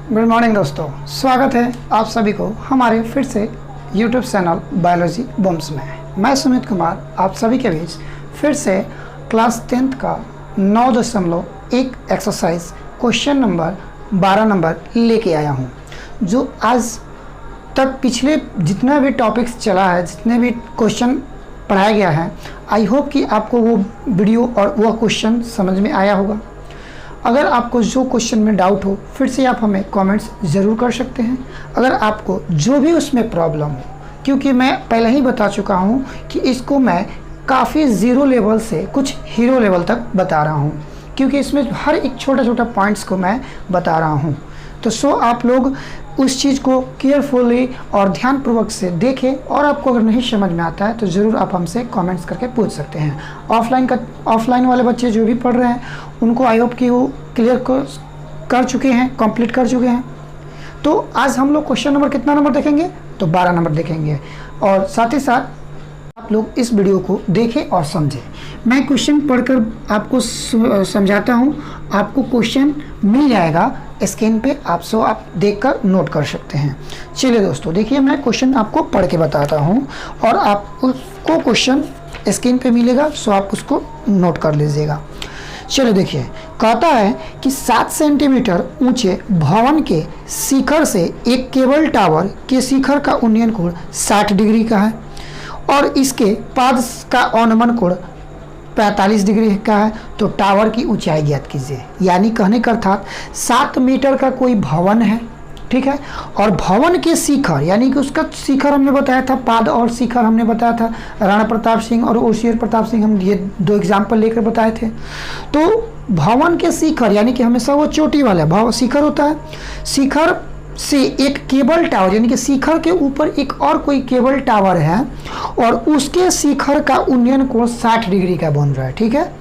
Good morning दोस्तों, स्वागत है आप सभी को हमारे फिर से यूट्यूब चैनल बायोलॉजी बम्स में। मैं सुमित कुमार आप सभी के बीच फिर से क्लास 10th का 9.1 एक्सरसाइज क्वेश्चन नंबर 12 नंबर लेके आया हूँ, जो आज तक पिछले जितना भी टॉपिक्स चला है, जितने भी क्वेश्चन पढ़ाया गया है, आई होप कि आपको वो वीडियो और वह क्वेश्चन समझ में आया होगा। अगर आपको जो क्वेश्चन में डाउट हो फिर से आप हमें कमेंट्स ज़रूर कर सकते हैं। अगर आपको जो भी उसमें प्रॉब्लम हो, क्योंकि मैं पहले ही बता चुका हूँ कि इसको मैं काफ़ी ज़ीरो लेवल से कुछ हीरो लेवल तक बता रहा हूँ, क्योंकि इसमें हर एक छोटा छोटा पॉइंट्स को मैं बता रहा हूँ। तो आप लोग उस चीज़ को केयरफुली और ध्यानपूर्वक से देखें, और आपको अगर नहीं समझ में आता है तो ज़रूर आप हमसे कमेंट्स करके पूछ सकते हैं। ऑफलाइन वाले बच्चे जो भी पढ़ रहे हैं उनको आई होप कि वो क्लियर कर चुके हैं, कंप्लीट कर चुके हैं। तो आज हम लोग क्वेश्चन नंबर कितना नंबर देखेंगे? तो 12 नंबर देखेंगे, और साथ ही साथ आप लोग इस वीडियो को देखें और समझें। मैं क्वेश्चन पढ़कर आपको समझाता हूँ, आपको क्वेश्चन मिल जाएगा स्क्रीन पे, आप देखकर नोट कर सकते हैं। चलिए दोस्तों, देखिए मैं क्वेश्चन आपको पढ़ के बताता हूँ और आप उसको क्वेश्चन स्क्रीन पे मिलेगा, सो आप उसको नोट कर लीजिएगा। चलो देखिए, कहता है कि 7 सेंटीमीटर ऊंचे भवन के शिखर से एक केबल टावर के शिखर का उन्नयन कोण 60 डिग्री का है और इसके पाद का अवनमन कोण 45 डिग्री का है। तो टावर की ऊंचाई ज्ञात कीजिए। यानी कहने का अर्थात 7 मीटर का कोई भवन है, ठीक है, और भवन के शिखर यानी कि उसका शिखर हमने बताया था, पाद और शिखर हमने बताया था, राणा प्रताप सिंह और ओसियर प्रताप सिंह, हम ये 2 एग्जाम्पल लेकर बताए थे। तो भवन के शिखर यानी कि हमेशा वो चोटी वाला शिखर होता है। शिखर से एक केबल टावर यानी कि शिखर के ऊपर एक और कोई केबल टावर है और उसके शिखर का उन्नयन कोण 60 डिग्री का बन रहा है, ठीक है,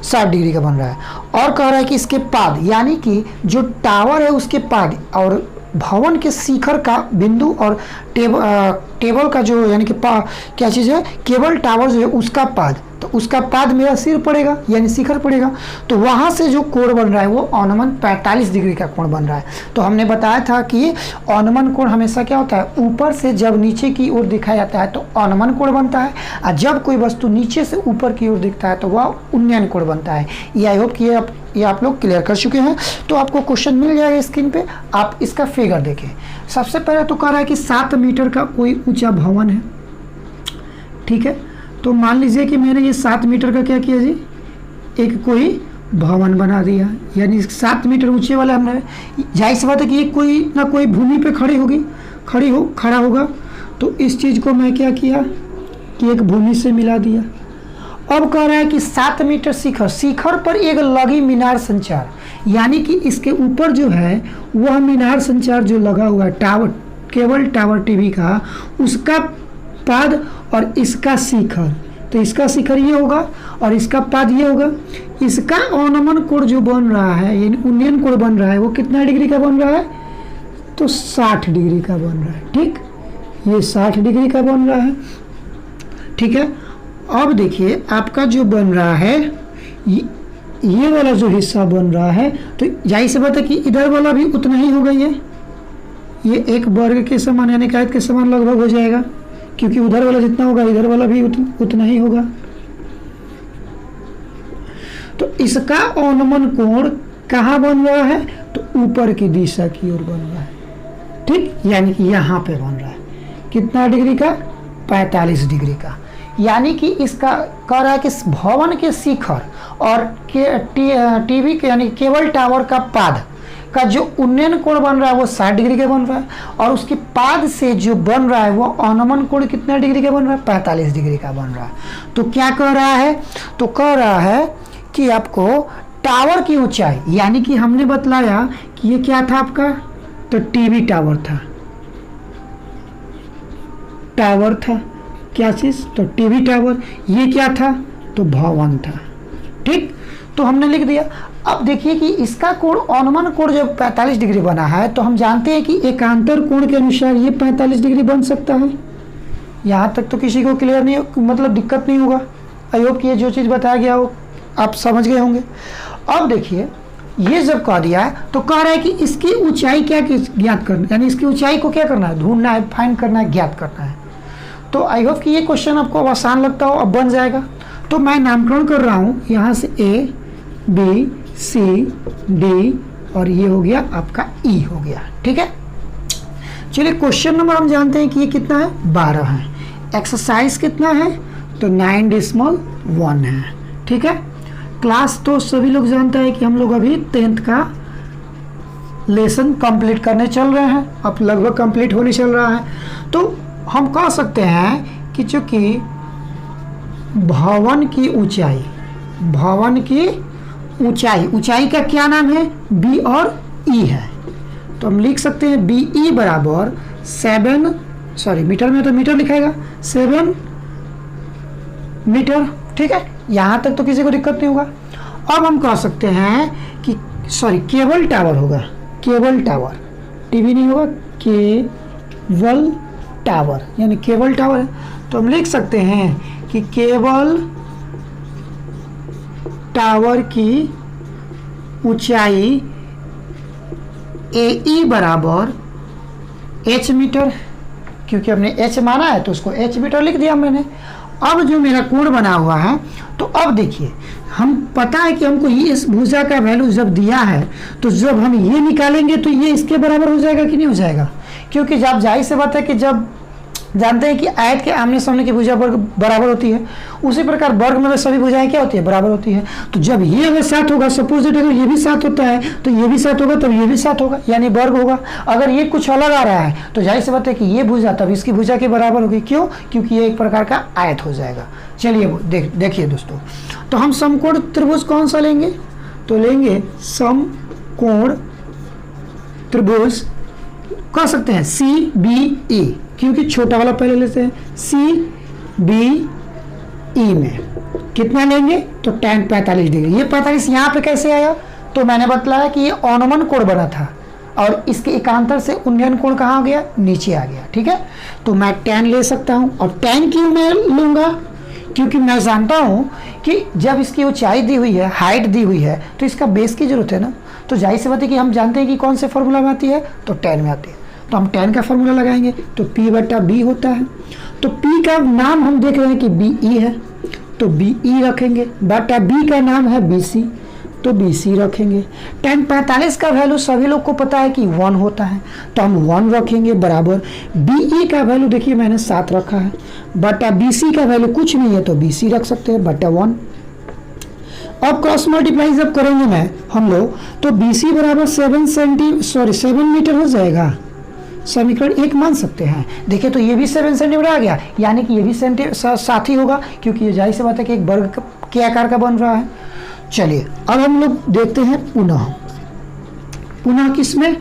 60 डिग्री का बन रहा है। और कह रहा है कि इसके पाद यानी कि जो टावर है उसके पाद और भवन के शिखर का बिंदु और टेबल का जो यानी कि क्या चीज़ है, केबल टावर जो है उसका पाद, तो उसका पाद मेरा सिर पड़ेगा यानी शिखर पड़ेगा। तो वहाँ से जो कोण बन रहा है वो अवनमन 45 डिग्री का कोण बन रहा है। तो हमने बताया था कि अवनमन कोण हमेशा क्या होता है, ऊपर से जब नीचे की ओर दिखाया जाता है तो अवनमन कोण बनता है, और जब कोई वस्तु नीचे से ऊपर की ओर दिखता है तो वह उन्नयन कोण बनता है। ये आई होप कि ये आप लोग क्लियर कर चुके हैं। तो आपको क्वेश्चन मिल जाएगा स्क्रीन पे, आप इसका फिगर देखें। सबसे पहले तो कह रहा है कि 7 मीटर का कोई ऊंचा भवन है, ठीक है। तो मान लीजिए कि मैंने ये 7 मीटर का क्या किया जी, एक कोई भवन बना दिया, यानी 7 मीटर ऊंचे वाला हमने, जाहिर सी बात है कि ये कोई ना कोई भूमि पे खड़ा होगा। तो इस चीज़ को मैं क्या किया कि एक भूमि से मिला दिया। अब कह रहा है कि 7 मीटर शिखर पर एक लगी मीनार संचार, यानी कि इसके ऊपर जो है वह मीनार संचार जो लगा हुआ है टावर, केबल टावर टीवी का, उसका पाद और इसका शिखर, तो इसका शिखर ये होगा और इसका पाद ये होगा। इसका अवनमन कोण जो बन रहा है यानी उन्नयन कोण बन रहा है वो कितना डिग्री का बन रहा है, तो 60 डिग्री का बन रहा है, ठीक, ये 60 डिग्री का बन रहा है, ठीक है। अब देखिए आपका जो बन रहा है ये वाला जो हिस्सा बन रहा है, तो जाहिर सी बात है कि इधर वाला भी उतना ही होगा, ये एक वर्ग के समान यानी आयत के समान लगभग हो जाएगा, क्योंकि उधर वाला जितना होगा इधर वाला भी उतना ही होगा। तो इसका अवनमन कोण कहाँ बन रहा है, तो ऊपर की दिशा की ओर बन रहा है, ठीक, यानी कि यहाँ पे बन रहा है कितना डिग्री का, 45 डिग्री का। यानी कि इसका कह रहा है कि भवन के शिखर और टीवी के यानी केबल टावर का पाद का जो उन्नयन कोण बन रहा है वो 60 डिग्री का बन रहा है, और उसके पाद से जो बन रहा है वो अवनमन कोण कितना डिग्री का बन रहा है, 45 डिग्री का बन रहा है। तो क्या कह रहा है, तो कह रहा है कि आपको टावर की ऊंचाई यानी कि हमने बतलाया कि ये क्या था आपका, तो टीवी टावर था, क्या चीज़, तो टीवी टावर। ये क्या था, तो भवन था, ठीक, तो हमने लिख दिया। अब देखिए कि इसका कोण अवनमन कोण जब 45 डिग्री बना है तो हम जानते हैं कि एकांतर कोण के अनुसार ये 45 डिग्री बन सकता है। यहाँ तक तो किसी को क्लियर नहीं, मतलब दिक्कत नहीं होगा। आई होप कि ये जो चीज़ बताया गया हो आप समझ गए होंगे। अब देखिए ये जब कह दिया है तो कह रहा है कि इसकी ऊंचाई क्या ज्ञात करना, यानी इसकी ऊंचाई को क्या करना है, ढूंढना है, फाइंड करना है, ज्ञात करना है। तो आई होप कि ये क्वेश्चन आपको अब आसान लगता हो, अब बन जाएगा। तो मैं नामकरण कर रहा हूँ यहाँ से A B C D और ये हो गया आपका E हो गया, ठीक है। चलिए क्वेश्चन नंबर हम जानते हैं कि ये कितना है, 12 है। एक्सरसाइज कितना है, तो 9.1 है, ठीक है। क्लास तो सभी लोग जानते हैं कि हम लोग अभी 10th का लेसन कंप्लीट करने चल रहे हैं, अब लगभग कंप्लीट होने चल रहा है। तो हम कह सकते हैं कि चूंकि भवन की ऊंचाई, भवन की ऊंचाई, ऊंचाई का क्या नाम है, B और E है। तो हम लिख सकते हैं BE बराबर 7, सॉरी मीटर में तो मीटर लिखाएगा, 7 मीटर, ठीक है। यहाँ तक तो किसी को दिक्कत नहीं होगा। अब हम कह सकते हैं कि सॉरी केबल टावर होगा, केबल टावर, टीवी नहीं होगा, केबल टावर, यानी केबल टावर है। तो हम लिख सकते हैं कि केबल टावर की ऊंचाई AE बराबर H मीटर, क्योंकि हमने H माना है तो उसको H मीटर लिख दिया मैंने। अब जो मेरा कोण बना हुआ है, तो अब देखिए हम पता है कि हमको ये इस भुजा का वैल्यू जब दिया है, तो जब हम ये निकालेंगे तो ये इसके बराबर हो जाएगा कि नहीं हो जाएगा, क्योंकि जब जाहिर सी बात है कि जब जानते हैं कि आयत के आमने सामने की भुजा वर्ग बराबर होती है, उसी प्रकार वर्ग में सभी भुजाएं क्या होती है, बराबर होती है। तो जब ये अगर 7 होगा, सपोज अगर ये भी 7 होता है तो ये भी 7 होगा, तब ये भी 7 होगा, यानी वर्ग होगा। अगर ये कुछ अलग आ रहा है तो जाहिर सी बात है कि ये भुजा तब इसकी भुजा के बराबर होगी, क्यों, क्योंकि ये एक प्रकार का आयत हो जाएगा। चलिए देखिए दोस्तों, तो हम समकोण त्रिभुज कौन सा लेंगे, तो लेंगे समकोण त्रिभुज, कह सकते हैं CBE, क्योंकि छोटा वाला पहले लेते हैं। CBE में कितना लेंगे, तो tan 45 डिग्री। ये 45 यहाँ पे कैसे आया, तो मैंने बताया कि ये अनुमान कोण बना था और इसके एकांतर से उन्नयन कोण कहाँ गया, नीचे आ गया, ठीक है। तो मैं tan ले सकता हूँ, और tan क्यों मैं लूँगा, क्योंकि मैं जानता हूँ कि जब इसकी ऊंचाई दी हुई है, हाइट दी हुई है, तो इसका बेस की जरूरत है ना। तो जाहिर सी बात है कि हम जानते हैं कि कौन से फॉर्मूला में आती है, तो tan में आती है। तो हम tan का फॉर्मूला लगाएंगे, तो P/B होता है। तो P का नाम हम देख रहे हैं कि BE है, तो BE रखेंगे, बटा B का नाम है BC, तो BC रखेंगे। tan 45 का वैल्यू सभी लोग को पता है कि 1 होता है, तो हम 1 रखेंगे बराबर BE का वैल्यू देखिए मैंने 7 रखा है, बटा BC का वैल्यू कुछ नहीं है तो BC रख सकते हैं बटा 1। अब क्रॉस मल्टीप्लाई जब करेंगे मैं हम लोग, तो BC बराबर 7 मीटर हो जाएगा, समीकरण 1 मान सकते हैं। देखिए तो ये भी 7 सेंटीमीटर आ गया, यानी कि ये भी साथ ही होगा, क्योंकि ये जाहिर सी बात है कि एक वर्ग के आकार का बन रहा है। चलिए अब हम लोग देखते हैं पुनः किसमें,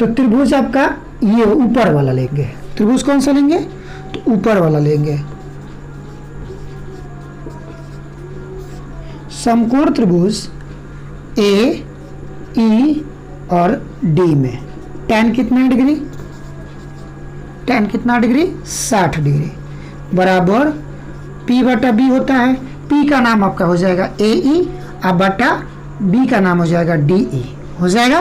तो त्रिभुज आपका ये ऊपर वाला लेंगे। त्रिभुज कौन सा लेंगे, तो ऊपर वाला लेंगे, समकोण त्रिभुज AE और D में tan कितना डिग्री, tan कितना डिग्री, 60 डिग्री, बराबर P/B होता है। P का नाम आपका हो जाएगा AE और बटा B का नाम हो जाएगा DE, हो जाएगा।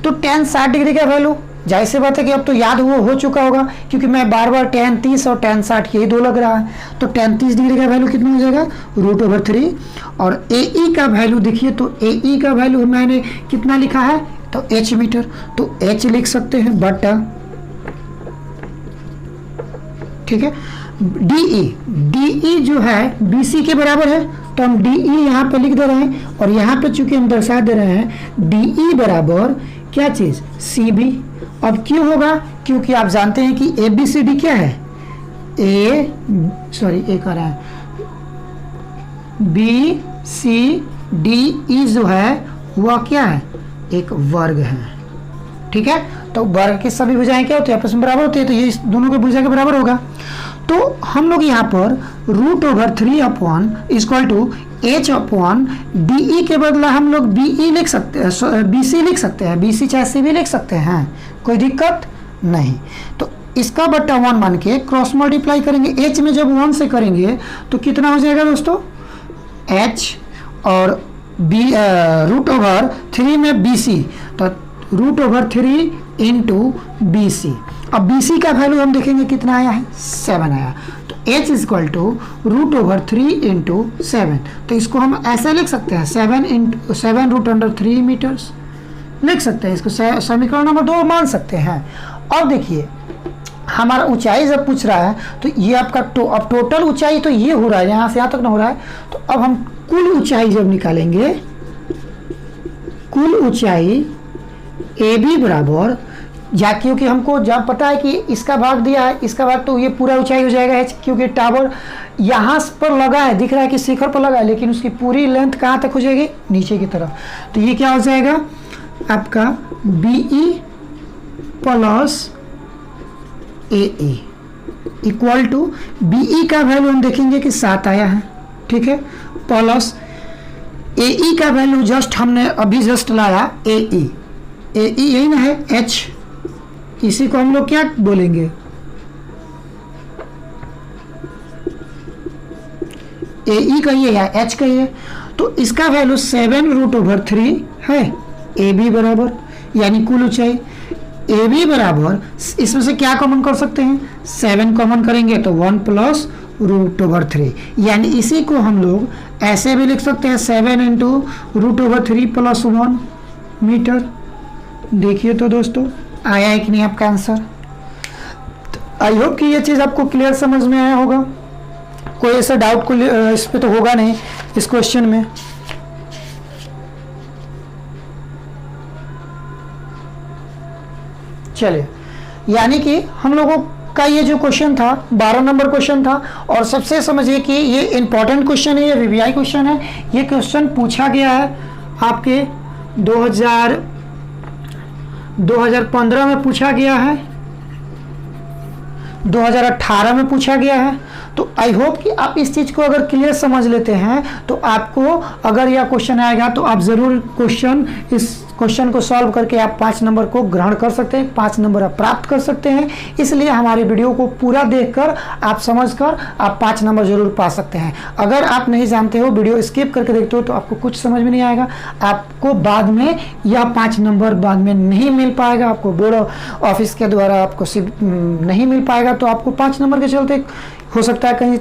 तो tan 60 डिग्री का वैल्यू जाहिर सी बात है कि अब तो याद हो चुका होगा, क्योंकि मैं बार बार tan 30 और tan 60 यही दो लग रहा है। तो tan 30 डिग्री का वैल्यू कितना हो जाएगा, √3। और AE का वैल्यू देखिए, तो AE का वैल्यू मैंने कितना लिखा है, तो H मीटर, तो H लिख सकते हैं बटा, ठीक है। DE जो है BC के बराबर है, तो हम DE यहाँ पे लिख दे रहे हैं, और यहाँ पे चूंकि हम दर्शा दे रहे हैं DE बराबर क्या चीज़, CB। अब क्यों होगा, क्योंकि आप जानते हैं कि ABCD क्या है, एक आ रहा है BCDE जो है वह क्या है, एक वर्ग है, ठीक है। तो वर्ग की सभी भुजाएं क्या होती है, आपस में बराबर होती है, तो ये दोनों के भुजा के बराबर होगा। तो हम लोग यहाँ पर √3 upon equal to H upon DE के बदला हम लोग BE लिख सकते हैं, BC लिख सकते हैं, BC चाहे CB लिख सकते हैं, कोई दिक्कत नहीं। तो इसका बट्टा 1 मान के क्रॉस मल्टीप्लाई करेंगे, H में जब 1 से करेंगे तो कितना हो जाएगा दोस्तों, H और √3 में BC, तो √3 इंटू BC। अब BC का वैल्यू हम देखेंगे कितना आया है, 7 आया। तो H इक्वल टू √3 इंटू 7, तो इसको हम ऐसे लिख सकते हैं 7 √3 मीटर्स लिख सकते हैं, इसको समीकरण नंबर 2 मान सकते हैं। अब देखिए हमारा ऊंचाई जब पूछ रहा है तो ये आपका अब टोटल ऊंचाई तो ये हो रहा है, यहाँ से यहाँ तक ना हो रहा है, तो अब हम कुल ऊंचाई जब निकालेंगे, कुल ऊंचाई AB बराबर, या क्योंकि हमको जब पता है कि इसका भाग दिया है, इसका भाग, तो ये पूरा ऊंचाई हो जाएगा H, क्योंकि टावर यहाँ पर लगा है, दिख रहा है कि शिखर पर लगा है, लेकिन उसकी पूरी लेंथ कहाँ तक हो जाएगी, नीचे की तरफ। तो ये क्या हो जाएगा आपका BE plus AE equal to, BE का वैल्यू हम देखेंगे कि 7 आया है, ठीक है, प्लस AE का वैल्यू जस्ट हमने अभी जस्ट लाया AE यही ना है H, इसी को हम लोग क्या बोलेंगे, AE कहिए या H कहिए। तो इसका वैल्यू 7√3 है, AB बराबर, यानी कुल ऊंचाई AB बराबर, इसमें से क्या कॉमन कर सकते हैं, 7 कॉमन करेंगे तो 1 प्लस √3, यानी इसी को हम लोग ऐसे भी लिख सकते हैं 7 इंटू √3 प्लस 1 मीटर। देखिए तो दोस्तों आया है कि नहीं आपका आंसर। आई होप कि ये चीज़ आपको क्लियर समझ में आया होगा, कोई ऐसा डाउट को इस पे तो होगा नहीं इस क्वेश्चन में। चलिए, यानी कि हम लोगों का ये जो क्वेश्चन था 12 नंबर क्वेश्चन था, और सबसे समझिए कि ये इंपॉर्टेंट क्वेश्चन है, ये VVI क्वेश्चन है। ये क्वेश्चन पूछा गया है आपके 2015 में पूछा गया है, 2018 में पूछा गया है। तो आई होप कि आप इस चीज़ को अगर क्लियर समझ लेते हैं तो आपको अगर यह क्वेश्चन आएगा तो आप ज़रूर इस क्वेश्चन को सॉल्व करके आप 5 नंबर को ग्रहण कर सकते हैं, 5 नंबर आप प्राप्त कर सकते हैं। इसलिए हमारे वीडियो को पूरा देखकर आप समझकर आप 5 नंबर जरूर पा सकते हैं। अगर आप नहीं जानते हो, वीडियो स्किप करके देखते हो, तो आपको कुछ समझ में नहीं आएगा, आपको बाद में यह 5 नंबर बाद में नहीं मिल पाएगा, आपको बोर्ड ऑफिस के द्वारा आपको सिर्फ नहीं मिल पाएगा। तो आपको 5 नंबर के चलते हो सकता है कहीं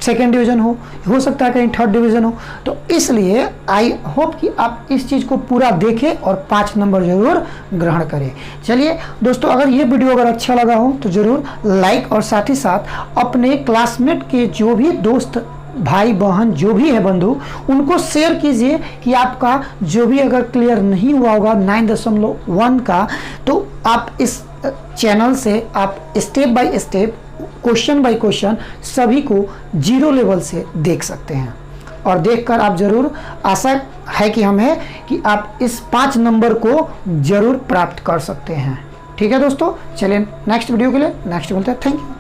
सेकेंड डिवीज़न हो सकता है कहीं थर्ड डिवीज़न हो। तो इसलिए आई होप कि आप इस चीज़ को पूरा देखें और 5 नंबर जरूर ग्रहण करें। चलिए दोस्तों, अगर ये वीडियो अगर अच्छा लगा हो तो ज़रूर लाइक, और साथ ही साथ अपने क्लासमेट के जो भी दोस्त, भाई बहन, जो भी है बंधु, उनको शेयर कीजिए कि आपका जो भी अगर क्लियर नहीं हुआ होगा 9.1 का, तो आप इस चैनल से आप step by step, question by question सभी को 0 लेवल से देख सकते हैं। और देखकर आप जरूर, आशा है कि हमें कि आप इस 5 नंबर को जरूर प्राप्त कर सकते हैं। ठीक है दोस्तों, चलिए नेक्स्ट वीडियो के लिए नेक्स्ट मिलते हैं। Thank you.